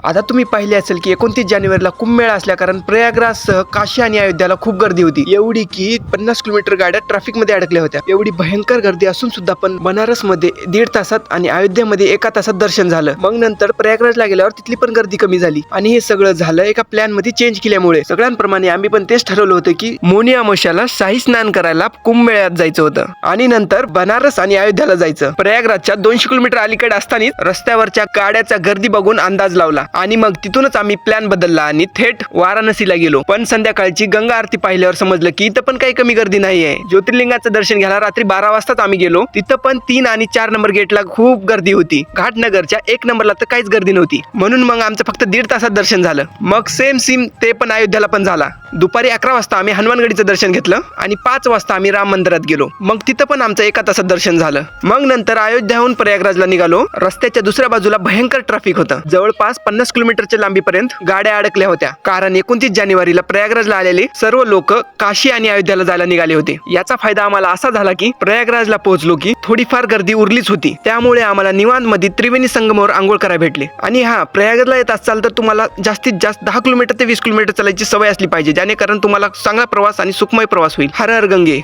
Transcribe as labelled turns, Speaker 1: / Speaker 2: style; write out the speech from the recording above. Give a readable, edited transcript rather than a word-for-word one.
Speaker 1: आता तुम्ही पाहिले असेल की 29 जानेवारीला कुंभमेळा असल्या कारण प्रयागराजसह काशी आणि अयोध्याला खूप गर्दी होती, एवढी की 50 किलोमीटर गाड्या ट्रॅफिक मध्ये अडकल्या होत्या. एवढी भयंकर गर्दी असून सुद्धा पण बनारस मध्ये 1.5 तासात आणि अयोध्येमध्ये 1 तासात दर्शन झालं. मग नंतर प्रयागराजला गेल्यावर तिथली पण गर्दी कमी झाली आणि हे सगळं झालं एका प्लॅन मध्ये चेंज केल्यामुळे. सगळ्यांप्रमाणे आम्ही पण तेच ठरवलं होतं की मौनी अमावस्याला शाही स्नान करायला कुंभमेळ्यात जायचं होतं आणि नंतर बनारस आणि अयोध्याला जायचं. प्रयागराजच्या 200 किलोमीटर अलीकडे असतानाच रस्त्यावरच्या गाड्याचा गर्दी बघून अंदाज लावला आणि मग तिथूनच आम्ही प्लॅन बदलला आणि थेट वाराणसीला गेलो. पण संध्याकाळची गंगा आरती पाहिल्यावर समजलं की इथं पण काही कमी गर्दी नाहीये. ज्योतिर्लिंगाचं दर्शन घ्यायला रात्री 12 वाजताच आम्ही गेलो. तिथं पण 3 आणि 4 नंबर गेटला खूप गर्दी होती. घाटनगरच्या 1 नंबरला तर काहीच गर्दी नव्हती. म्हणून मग आमचं फक्त 1.5 तासात दर्शन झालं. मग सेम ते पण अयोध्याला पण झाला. दुपारी 11 वाजता आम्ही हनुमानगडीचं दर्शन घेतलं आणि 5 वाजता आम्ही राम मंदिरात गेलो. मग तिथं पण आमचं 1 तासात दर्शन झालं. मग नंतर अयोध्याहून प्रयागराजला निघालो. रस्त्याच्या दुसऱ्या बाजूला भयंकर ट्रॅफिक होतं. जवळपास 50 किलोमीटरच्या लांबीपर्यंत गाड्या अडकल्या होत्या, कारण 29 जानेवारीला प्रयागराजला आलेले सर्व लोक काशी आणि अयोध्याला जायला निघाले होते. याचा फायदा आम्हाला असा झाला की प्रयागराजला पोहोचलो की थोडीफार गर्दी उरलीच होती. त्यामुळे आम्हाला निवांत मध्ये त्रिवेणी संगमावर आंघोळ करायला भेटले. आणि हा, प्रयागराजला येत असाल तर तुम्हाला जास्तीत जास्त 10 किलोमीटर ते 20 किलोमीटर चालायची सवय असली पाहिजे, जेणेकरून तुम्हाला चांगला प्रवास आणि सुखमय प्रवास होईल. हर हर गंगे.